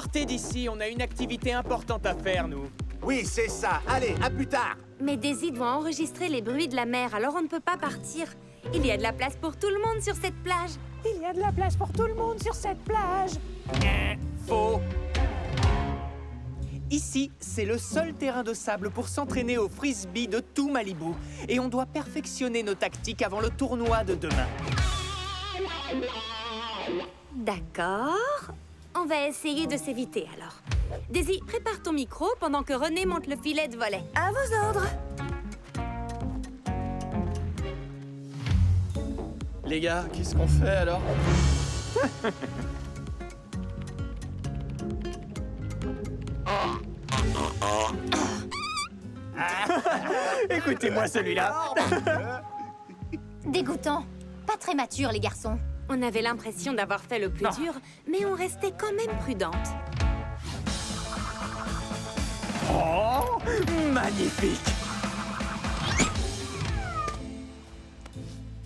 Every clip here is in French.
Partez d'ici, on a une activité importante à faire, nous. Oui, c'est ça. Allez, à plus tard. Mais Daisy doit enregistrer les bruits de la mer, alors on ne peut pas partir. Il y a de la place pour tout le monde sur cette plage. Il y a de la place pour tout le monde sur cette plage. Faux. Ici, c'est le seul terrain de sable pour s'entraîner au frisbee de tout Malibu. Et on doit perfectionner nos tactiques avant le tournoi de demain. D'accord. On va essayer de s'éviter alors. Daisy, prépare ton micro pendant que René monte le filet de volet. À vos ordres. Les gars, qu'est-ce qu'on fait alors? Écoutez-moi celui-là. Dégoûtant. Pas très mature, les garçons. On avait l'impression d'avoir fait le plus dur, mais on restait quand même prudente. Oh, magnifique.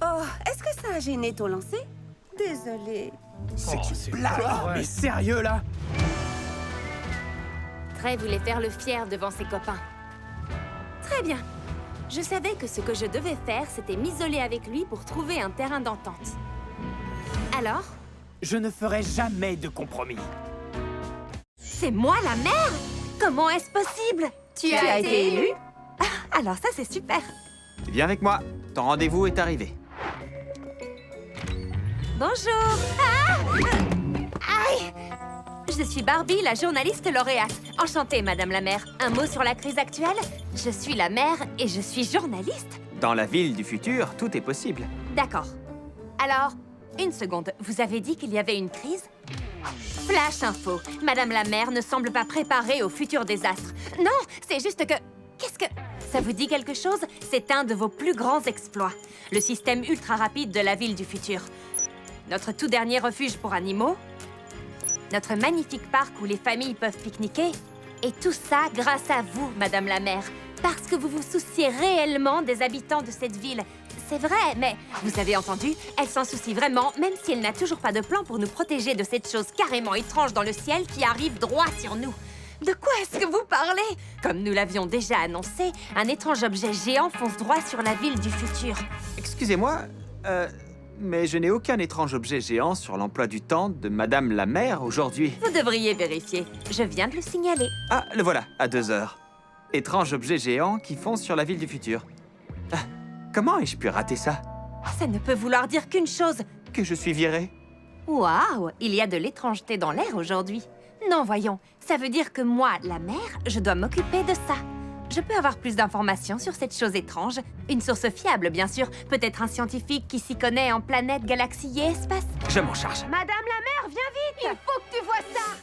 Oh, est-ce que ça a gêné ton lancer? Désolée. C'est c'est une blague. quoi? Mais sérieux, là? Trey voulait faire le fier devant ses copains. Très bien. Je savais que ce que je devais faire, c'était m'isoler avec lui pour trouver un terrain d'entente. Alors? Je ne ferai jamais de compromis. C'est moi la mère? Comment est-ce possible? Tu as été élu? Alors ça, c'est super. Viens avec moi. Ton rendez-vous est arrivé. Bonjour. Aïe! Je suis Barbie, la journaliste lauréate. Enchantée, Madame la maire. Un mot sur la crise actuelle? Je suis la maire et je suis journaliste. Dans la ville du futur, tout est possible. D'accord. Alors, une seconde. Vous avez dit qu'il y avait une crise? Flash info. Madame la maire ne semble pas préparée au futur désastre. Non, c'est juste que... Qu'est-ce que... Ça vous dit quelque chose? C'est un de vos plus grands exploits. Le système ultra rapide de la ville du futur. Notre tout dernier refuge pour animaux. Notre magnifique parc où les familles peuvent pique-niquer. Et tout ça grâce à vous, Madame la maire. Parce que vous vous souciez réellement des habitants de cette ville. C'est vrai, mais vous avez entendu? Elle s'en soucie vraiment, même si elle n'a toujours pas de plan pour nous protéger de cette chose carrément étrange dans le ciel qui arrive droit sur nous. De quoi est-ce que vous parlez? Comme nous l'avions déjà annoncé, un étrange objet géant fonce droit sur la ville du futur. Excusez-moi, mais je n'ai aucun étrange objet géant sur l'emploi du temps de Madame la maire aujourd'hui. Vous devriez vérifier. Je viens de le signaler. Ah, le voilà, à 2 heures. Étrange objet géant qui fonce sur la ville du futur. Ah, comment ai-je pu rater ça? Ça ne peut vouloir dire qu'une chose. Que je suis viré? Waouh, il y a de l'étrangeté dans l'air aujourd'hui. Non, voyons, ça veut dire que moi, la mère, je dois m'occuper de ça. Je peux avoir plus d'informations sur cette chose étrange. Une source fiable, bien sûr. Peut-être un scientifique qui s'y connaît en planète, galaxie et espace. Je m'en charge. Madame la mère, viens vite! Il faut que tu vois ça!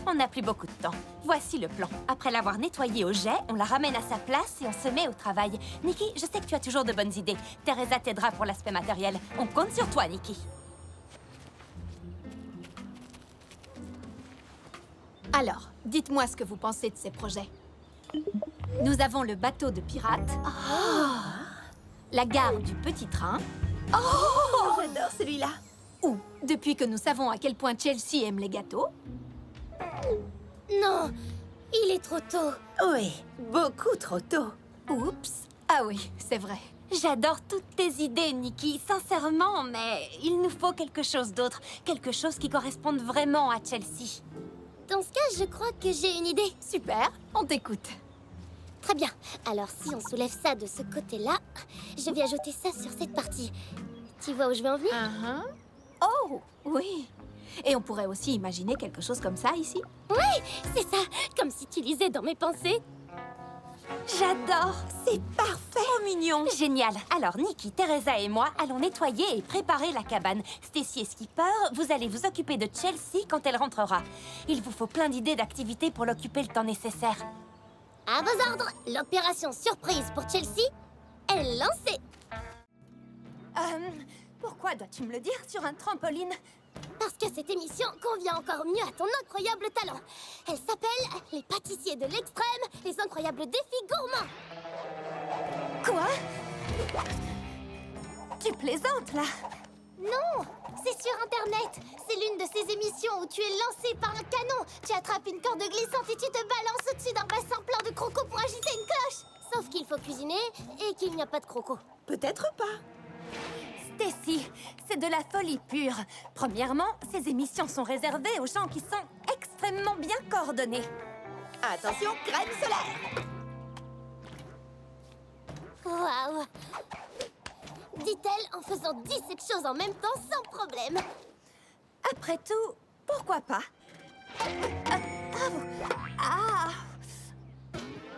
On n'a plus beaucoup de temps. Voici le plan. Après l'avoir nettoyée au jet, on la ramène à sa place et on se met au travail. Nikki, je sais que tu as toujours de bonnes idées. Teresa t'aidera pour l'aspect matériel. On compte sur toi, Nikki. Alors, dites-moi ce que vous pensez de ces projets. Nous avons le bateau de pirates, la gare du petit train, J'adore celui-là. ou, depuis que nous savons à quel point Chelsea aime les gâteaux, Non, il est trop tôt. Oui, beaucoup trop tôt. oups, ah oui, c'est vrai. J'adore toutes tes idées, Nikki, sincèrement, mais il nous faut quelque chose d'autre. Quelque chose qui corresponde vraiment à Chelsea. Dans ce cas, je crois que j'ai une idée. Super, on t'écoute. Très bien. Alors, si on soulève ça de ce côté-là, je vais ajouter ça sur cette partie. Tu vois où je veux en venir? Oh, oui. Et on pourrait aussi imaginer quelque chose comme ça ici. C'est ça, comme si tu lisais dans mes pensées. J'adore, c'est parfait. Trop mignon. Génial. Alors, Nikki, Teresa et moi allons nettoyer et préparer la cabane. Stacy et Skipper, vous allez vous occuper de Chelsea quand elle rentrera. Il vous faut plein d'idées d'activités pour l'occuper le temps nécessaire. À vos ordres, l'opération surprise pour Chelsea est lancée. Pourquoi dois-tu me le dire sur un trampoline? Parce que cette émission convient encore mieux à ton incroyable talent. Elle s'appelle Les pâtissiers de l'extrême, les incroyables défis gourmands. Quoi? Tu plaisantes, là? Non, c'est sur Internet. C'est l'une de ces émissions où tu es lancé par un canon. Tu attrapes une corde glissante et tu te balances au-dessus d'un bassin plein de crocos pour agiter une cloche. Sauf qu'il faut cuisiner et qu'il n'y a pas de crocos. Peut-être pas. Stacy, c'est de la folie pure. Premièrement, ces émissions sont réservées aux gens qui sont extrêmement bien coordonnés. Attention, crème solaire. Waouh! Dit-elle en faisant 17 choses en même temps sans problème. Après tout, pourquoi pas?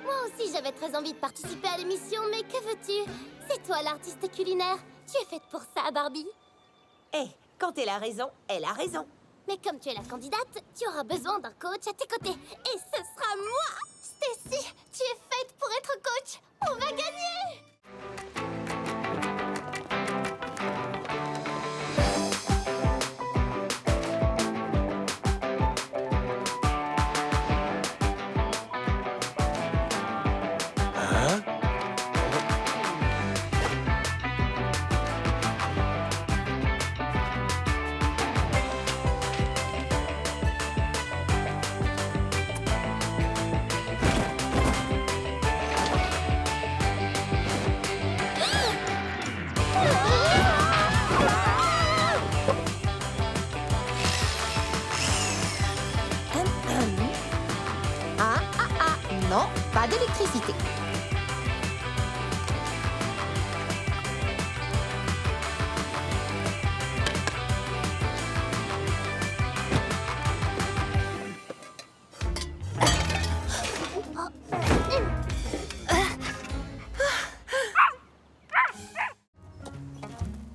Moi aussi, j'avais très envie de participer à l'émission, mais que veux-tu? C'est toi l'artiste culinaire. Tu es faite pour ça, Barbie. Eh, quand elle a raison, elle a raison. Mais comme tu es la candidate, tu auras besoin d'un coach à tes côtés. Et ce sera moi! Stacy, tu es faite pour être coach. On va gagner! Non, pas d'électricité.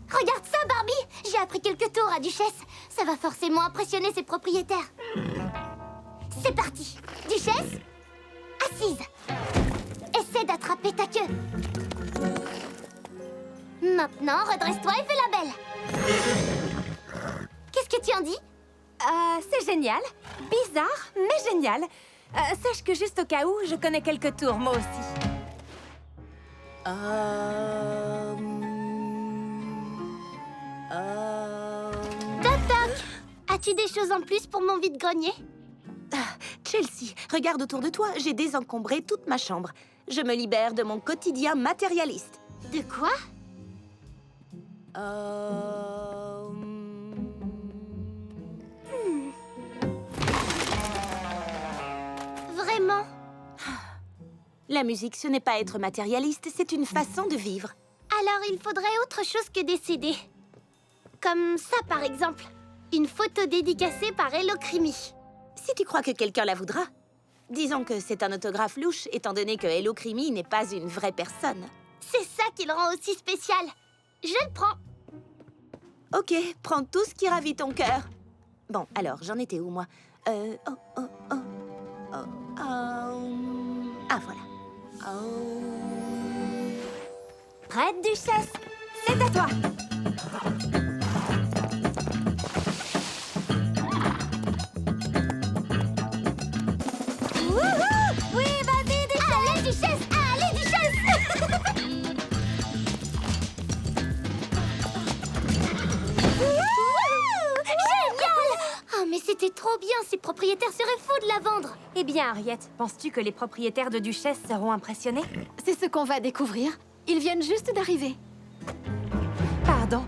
Regarde ça, Barbie! J'ai appris quelques tours à Duchesse. Ça va forcément impressionner ses propriétaires. C'est parti! Duchesse, assise. Essaie d'attraper ta queue. Maintenant, redresse-toi et fais la belle. Qu'est-ce que tu en dis? C'est génial. Bizarre, mais génial. Sache que juste au cas où, je connais quelques tours, moi aussi. Toc toc! As-tu des choses en plus pour mon vide-grenier? Chelsea, regarde autour de toi, j'ai désencombré toute ma chambre. Je me libère de mon quotidien matérialiste. De quoi? Vraiment? La musique, ce n'est pas être matérialiste, c'est une façon de vivre. Alors il faudrait autre chose que des CD. Comme ça, par exemple. Une photo dédicacée par Hello Creamy. Si tu crois que quelqu'un la voudra. Disons que c'est un autographe louche, étant donné que Hello Creamy n'est pas une vraie personne. C'est ça qui le rend aussi spécial. Je le prends. Ok, prends tout ce qui ravit ton cœur. Bon, alors, j'en étais où, moi? Ah, voilà. Prête, Duchesse? C'est à toi. Wouhou! Oui, vas-y, Duchesse! Allez, Duchesse! Allez, Duchesse! Wouhou! Génial! Oh, mais c'était trop bien! Ces propriétaires seraient fous de la vendre! Eh bien, Harriet, penses-tu que les propriétaires de Duchesse seront impressionnés? C'est ce qu'on va découvrir. Ils viennent juste d'arriver. Pardon.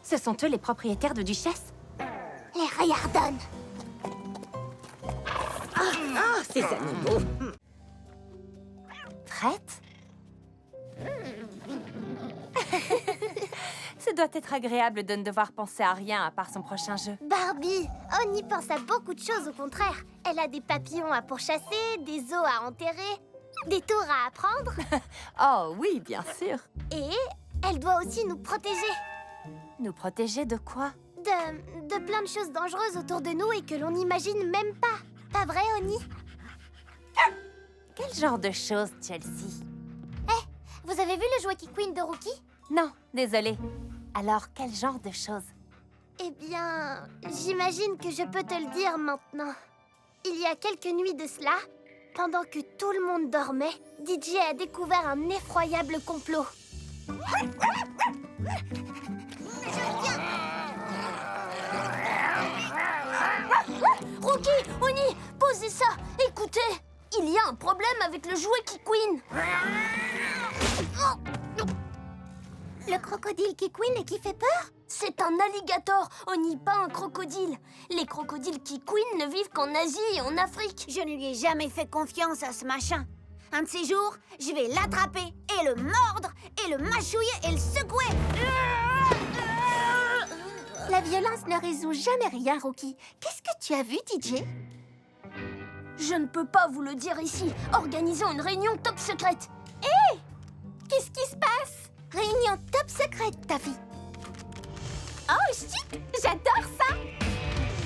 Ce sont eux les propriétaires de Duchesse? Les Riordan! Ah, ces animaux! Prête? Ce doit être agréable de ne devoir penser à rien à part son prochain jeu. Barbie, on y pense à beaucoup de choses au contraire. Elle a des papillons à pourchasser, des os à enterrer, des tours à apprendre. Oh oui, bien sûr. Et elle doit aussi nous protéger Nous protéger de quoi? de plein de choses dangereuses autour de nous et que l'on n'imagine même pas. Pas vrai, Oni? Quel genre de choses, Chelsea? Vous avez vu le Joaquin Queen de Rookie? Non, désolée. Alors, quel genre de choses? Eh bien, j'imagine que je peux te le dire maintenant. Il y a quelques nuits de cela, pendant que tout le monde dormait, DJ a découvert un effroyable complot. Je viens! Rocky, Oni, posez ça. Écoutez, il y a un problème avec le jouet Kikwin. Le crocodile Kikwin et qui fait peur? C'est un alligator, Oni, pas un crocodile. Les crocodiles Kikwin ne vivent qu'en Asie et en Afrique. Je ne lui ai jamais fait confiance à ce machin. Un de ces jours, je vais l'attraper et le mordre et le mâchouiller et le secouer. La violence ne résout jamais rien, Rocky. Qu'est-ce que tu as vu, DJ? Je ne peux pas vous le dire ici. Organisons une réunion top secrète. Hé! Qu'est-ce qui se passe? Réunion top secrète, ta fille. Oh, chic! J'adore ça!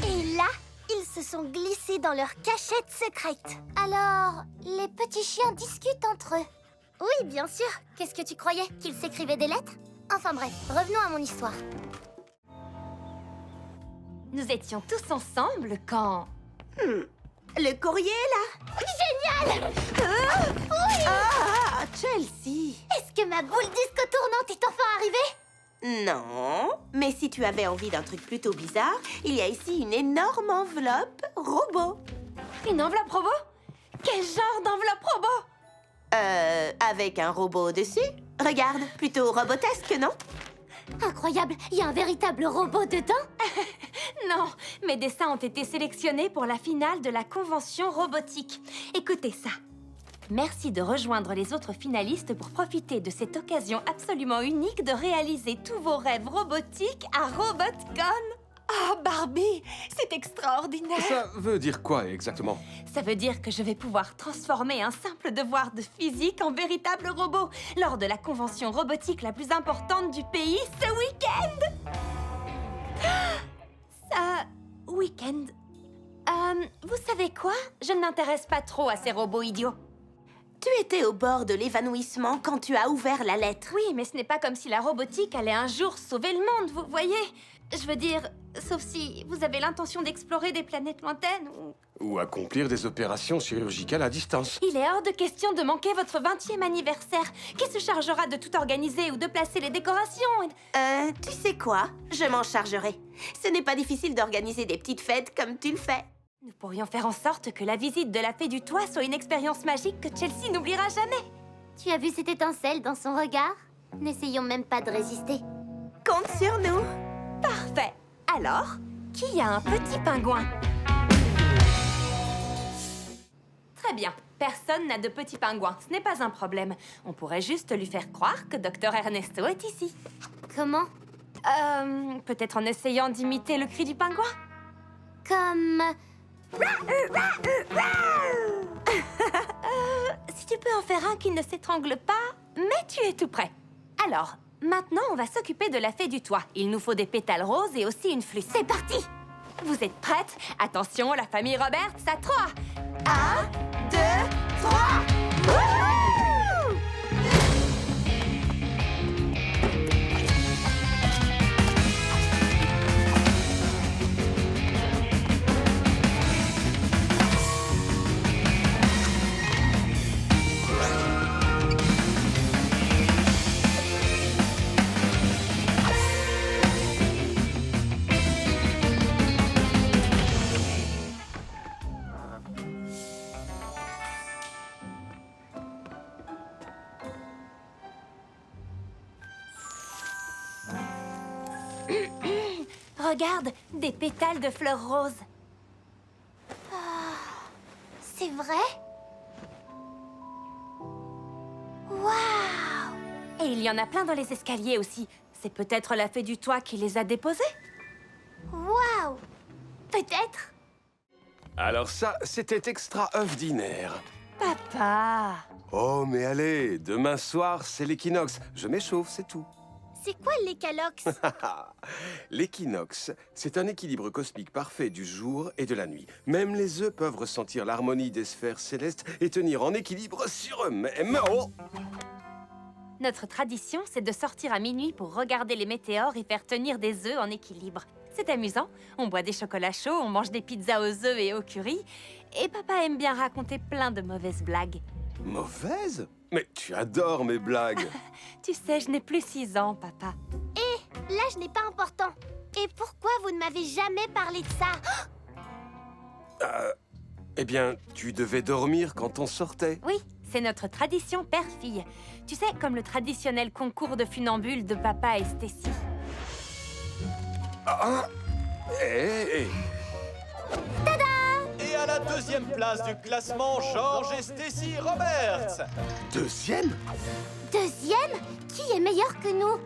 Et là, ils se sont glissés dans leur cachette secrète. Alors, les petits chiens discutent entre eux. Oui, bien sûr. Qu'est-ce que tu croyais? Qu'ils s'écrivaient des lettres? Enfin bref, revenons à mon histoire. Nous étions tous ensemble quand... Le courrier, là? Génial! Oui! Ah, Chelsea! Est-ce que ma boule disco tournante est enfin arrivée? Non, mais si tu avais envie d'un truc plutôt bizarre, il y a ici une énorme enveloppe robot. Une enveloppe robot? Quel genre d'enveloppe robot? Avec un robot dessus. Regarde, plutôt robotesque, non? Incroyable, il y a un véritable robot dedans? Non, mes dessins ont été sélectionnés pour la finale de la convention robotique. Écoutez ça. Merci de rejoindre les autres finalistes pour profiter de cette occasion absolument unique de réaliser tous vos rêves robotiques à RobotCon. Oh, Barbie, c'est extraordinaire. Ça veut dire quoi exactement? Ça veut dire que je vais pouvoir transformer un simple devoir de physique en véritable robot lors de la convention robotique la plus importante du pays ce week-end. Week-end. Vous savez quoi? Je ne m'intéresse pas trop à ces robots idiots. Tu étais au bord de l'évanouissement quand tu as ouvert la lettre. Oui, mais ce n'est pas comme si la robotique allait un jour sauver le monde, vous voyez? Je veux dire, sauf si vous avez l'intention d'explorer des planètes lointaines ou... Ou accomplir des opérations chirurgicales à distance. Il est hors de question de manquer votre 20e anniversaire. Qui se chargera de tout organiser ou de placer les décorations? Tu sais quoi? Je m'en chargerai. Ce n'est pas difficile d'organiser des petites fêtes comme tu le fais. Nous pourrions faire en sorte que la visite de la Fée du Toit soit une expérience magique que Chelsea n'oubliera jamais. Tu as vu cette étincelle dans son regard? N'essayons même pas de résister. Compte sur nous. Parfait. Alors, qui a un petit pingouin? Très bien. Personne n'a de petit pingouin. Ce n'est pas un problème. On pourrait juste lui faire croire que Dr Ernesto est ici. Comment? Peut-être en essayant d'imiter le cri du pingouin? Comme... Si tu peux en faire un qui ne s'étrangle pas, mais tu es tout prêt. Alors, maintenant, on va s'occuper de la Fée du Toit. Il nous faut des pétales roses et aussi une flûte. C'est parti! Vous êtes prêtes? Attention, la famille Roberts, à 3. 1, 2, 3. Regarde, des pétales de fleurs roses. C'est vrai? Waouh! Et il y en a plein dans les escaliers aussi. C'est peut-être la Fée du Toit qui les a déposés? Waouh! Peut-être? Alors ça, c'était extraordinaire. Papa! Oh, mais allez, demain soir, c'est l'équinoxe. Je m'échauffe, c'est tout. C'est quoi l'écalox? L'équinoxe, c'est un équilibre cosmique parfait du jour et de la nuit. Même les œufs peuvent ressentir l'harmonie des sphères célestes et tenir en équilibre sur eux-mêmes. Oh! Notre tradition, c'est de sortir à minuit pour regarder les météores et faire tenir des œufs en équilibre. C'est amusant. On boit des chocolats chauds, on mange des pizzas aux œufs et au curry. Et papa aime bien raconter plein de mauvaises blagues. Mauvaise? Mais tu adores mes blagues. Tu sais, je n'ai plus 6 ans, papa. L'âge n'est pas important. Et pourquoi vous ne m'avez jamais parlé de ça? Eh bien, tu devais dormir quand on sortait. Oui, c'est notre tradition père-fille. Tu sais, comme le traditionnel concours de funambule de papa et Stacy. Et Et à la deuxième place du classement, George et Stacy Roberts. deuxième? Deuxième? Qui est meilleur que nous?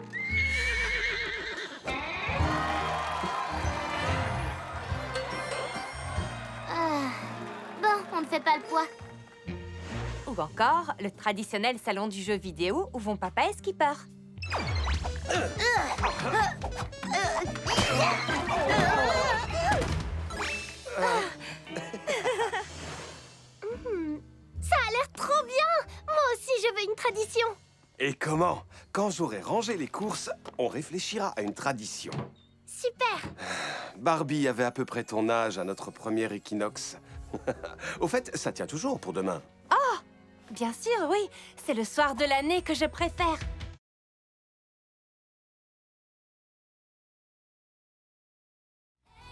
Bon, on ne fait pas le poids. Ou encore, le traditionnel salon du jeu vidéo où vont papa et Skipper. Ça a l'air trop bien! Moi aussi, je veux une tradition. Et comment? Quand j'aurai rangé les courses, on réfléchira à une tradition. Super! Barbie avait à peu près ton âge à notre premier équinoxe. Au fait, ça tient toujours pour demain. Bien sûr, oui. C'est le soir de l'année que je préfère.